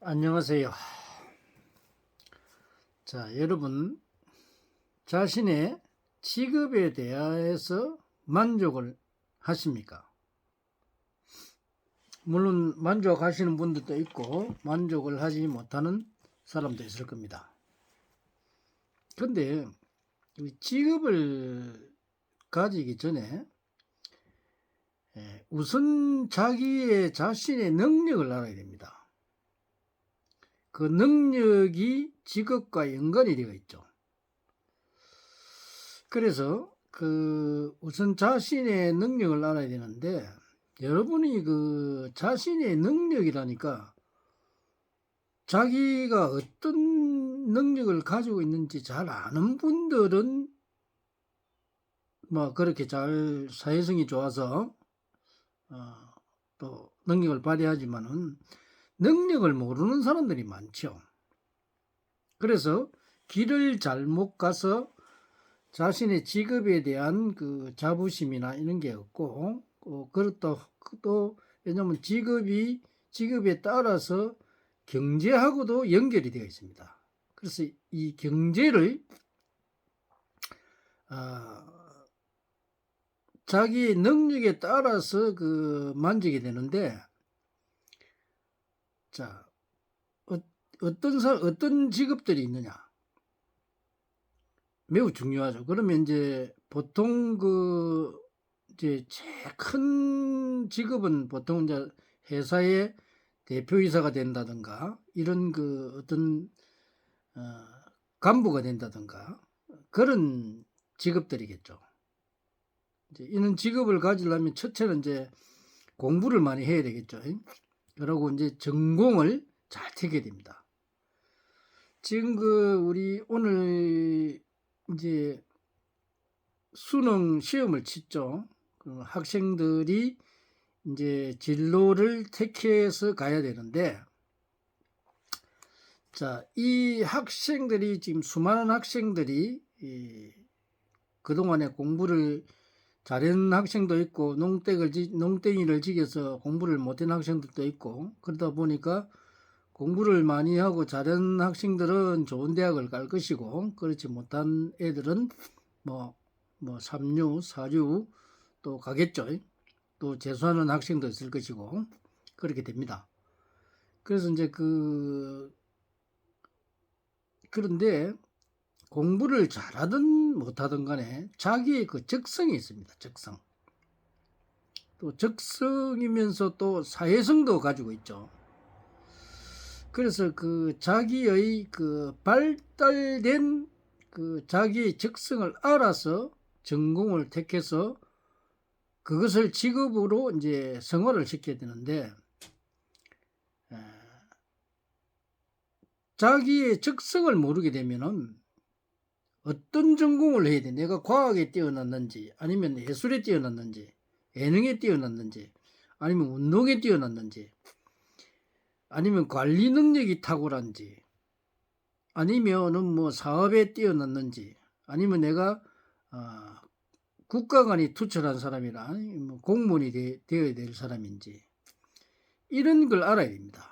안녕하세요. 자, 여러분, 자신의 직업에 대해서 만족을 하십니까? 물론 만족하시는 분들도 있고 만족을 하지 못하는 사람도 있을 겁니다. 근데 직업을 가지기 전에 우선 자신의 능력을 알아야 됩니다. 그 능력이 직업과 연관이 되어 있죠. 그래서 우선 자신의 능력을 알아야 되는데, 여러분이 자신의 능력이라니까 자기가 어떤 능력을 가지고 있는지 잘 아는 분들은 뭐 그렇게 잘 사회성이 좋아서 또 능력을 발휘하지만은 능력을 모르는 사람들이 많죠. 그래서 길을 잘못 가서 자신의 직업에 대한 자부심이나 이런 게 없고, 또 왜냐하면 직업에 따라서 경제하고도 연결이 되어 있습니다. 그래서 이 경제를 자기의 능력에 따라서 만지게 되는데, 자, 어떤 직업들이 있느냐? 매우 중요하죠. 그러면 이제 보통 이제 제일 큰 직업은 보통 이제 회사의 대표이사가 된다든가 이런 어떤 간부가 된다든가 그런 직업들이겠죠. 이제 이런 직업을 가지려면 첫째는 이제 공부를 많이 해야 되겠죠. 그러고 이제 전공을 잘 택해야 됩니다. 지금 우리 오늘 이제 수능 시험을 치죠. 학생들이 이제 진로를 택해서 가야 되는데, 자, 이 학생들이 지금 수많은 학생들이 그동안에 공부를 잘하는 학생도 있고 농땡이를 지겨서 공부를 못한 학생들도 있고, 그러다 보니까 공부를 많이 하고 잘하는 학생들은 좋은 대학을 갈 것이고, 그렇지 못한 애들은 뭐 3류, 4류 또 가겠죠. 또 재수하는 학생도 있을 것이고 그렇게 됩니다. 그래서 이제 그런데 공부를 잘하든 못하든 간에 자기의 적성이 있습니다. 적성. 또 적성이면서 또 사회성도 가지고 있죠. 그래서 자기의 발달된 자기의 적성을 알아서 전공을 택해서 그것을 직업으로 이제 생활을 시켜야 되는데, 자기의 적성을 모르게 되면은 어떤 전공을 해야 돼? 내가 과학에 뛰어났는지, 아니면 예술에 뛰어났는지, 예능에 뛰어났는지, 아니면 운동에 뛰어났는지, 아니면 관리 능력이 탁월한지, 아니면은 뭐 사업에 뛰어났는지, 아니면 내가 국가 간에 투철한 사람이라 뭐 공무원이 되어야 될 사람인지, 이런 걸 알아야 됩니다.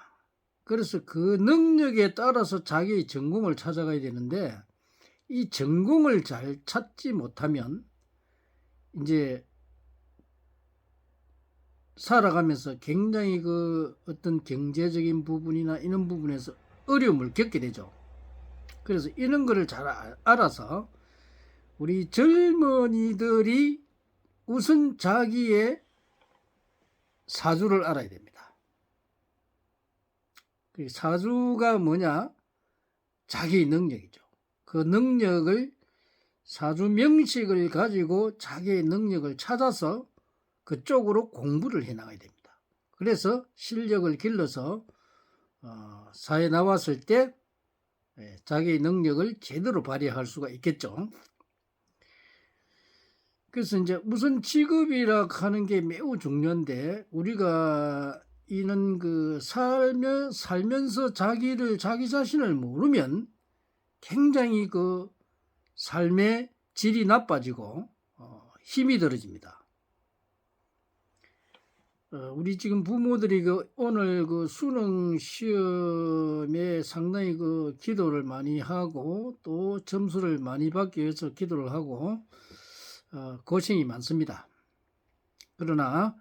그래서 그 능력에 따라서 자기의 전공을 찾아가야 되는데, 이 전공을 잘 찾지 못하면 이제 살아가면서 굉장히 어떤 경제적인 부분이나 이런 부분에서 어려움을 겪게 되죠. 그래서 이런 거를 잘 알아서 우리 젊은이들이 우선 자기의 사주를 알아야 됩니다. 사주가 뭐냐? 자기의 능력이죠. 그 능력을 사주 명식을 가지고 자기의 능력을 찾아서 그쪽으로 공부를 해 나가야 됩니다. 그래서 실력을 길러서 사회에 나왔을 때 자기의 능력을 제대로 발휘할 수가 있겠죠. 그래서 이제 우선 직업이라 하는 게 매우 중요한데, 우리가 이는 살면서 자기 자신을 모르면 굉장히 삶의 질이 나빠지고 힘이 들어집니다. 우리 지금 부모들이 오늘 수능 시험에 상당히 기도를 많이 하고 또 점수를 많이 받기 위해서 기도를 하고 고생이 많습니다. 그러나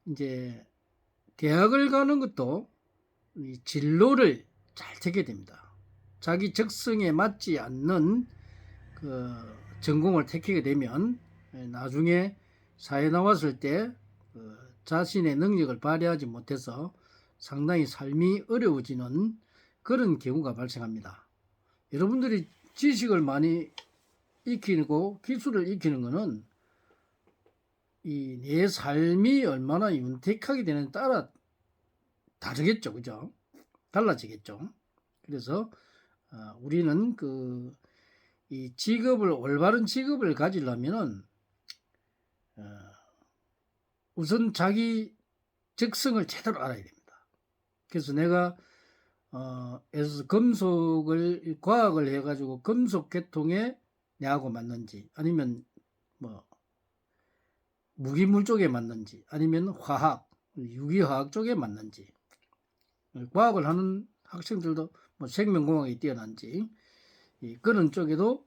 이제 대학을 가는 것도 이 진로를 잘 택해야 됩니다. 자기 적성에 맞지 않는 전공을 택하게 되면 나중에 사회 나왔을 때 자신의 능력을 발휘하지 못해서 상당히 삶이 어려워지는 그런 경우가 발생합니다. 여러분들이 지식을 많이 익히고 기술을 익히는 것은 내 삶이 얼마나 윤택하게 되느냐에 따라 다르겠죠, 그죠? 달라지겠죠. 그래서 우리는 이 직업을 올바른 직업을 가지려면은 우선 자기 적성을 제대로 알아야 됩니다. 그래서 내가 금속을 과학을 해가지고 금속 계통에 내하고 맞는지 아니면 뭐 무기물 쪽에 맞는지 아니면 화학 유기화학 쪽에 맞는지 과학을 하는 학생들도 뭐 생명공학이 뛰어난지 그런 쪽에도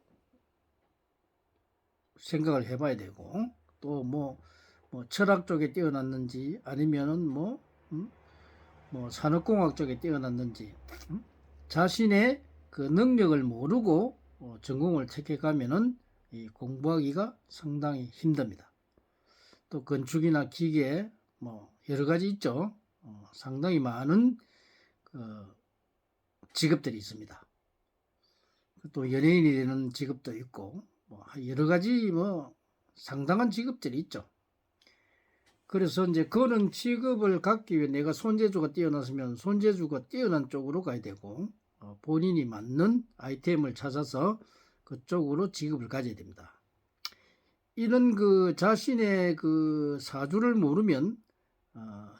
생각을 해봐야 되고 또 뭐 철학 쪽에 뛰어났는지 아니면은 뭐 산업공학 쪽에 뛰어났는지 자신의 능력을 모르고 전공을 택해 가면은 공부하기가 상당히 힘듭니다. 또 건축이나 기계 뭐 여러 가지 있죠. 상당히 많은 직업들이 있습니다. 또 연예인이 되는 직업도 있고 여러 가지 상당한 직업들이 있죠. 그래서 이제 그런 직업을 갖기 위해 내가 손재주가 뛰어났으면 손재주가 뛰어난 쪽으로 가야 되고 본인이 맞는 아이템을 찾아서 그쪽으로 직업을 가져야 됩니다. 이런 자신의 사주를 모르면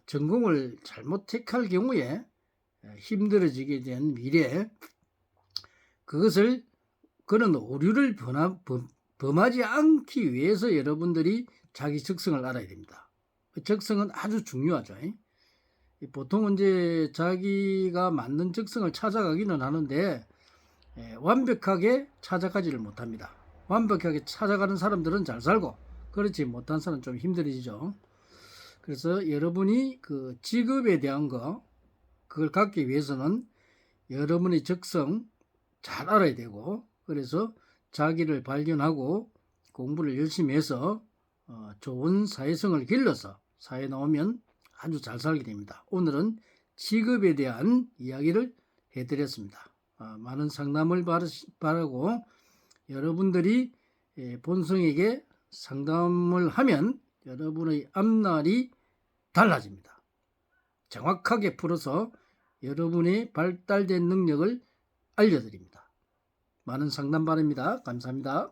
전공을 잘못 택할 경우에 힘들어지게 된 미래에 그런 오류를 범하지 않기 위해서 여러분들이 자기 적성을 알아야 됩니다. 적성은 아주 중요하죠. 보통은 이제 자기가 맞는 적성을 찾아가기는 하는데 완벽하게 찾아가지를 못합니다. 완벽하게 찾아가는 사람들은 잘 살고 그렇지 못한 사람은 좀 힘들어지죠. 그래서 여러분이 직업에 대한 그걸 갖기 위해서는 여러분의 적성 잘 알아야 되고 그래서 자기를 발견하고 공부를 열심히 해서 좋은 사회성을 길러서 사회에 나오면 아주 잘 살게 됩니다. 오늘은 직업에 대한 이야기를 해드렸습니다. 많은 상담을 바라고 여러분들이 본성에게 상담을 하면 여러분의 앞날이 달라집니다. 정확하게 풀어서 여러분의 발달된 능력을 알려드립니다. 많은 상담 바랍니다. 감사합니다.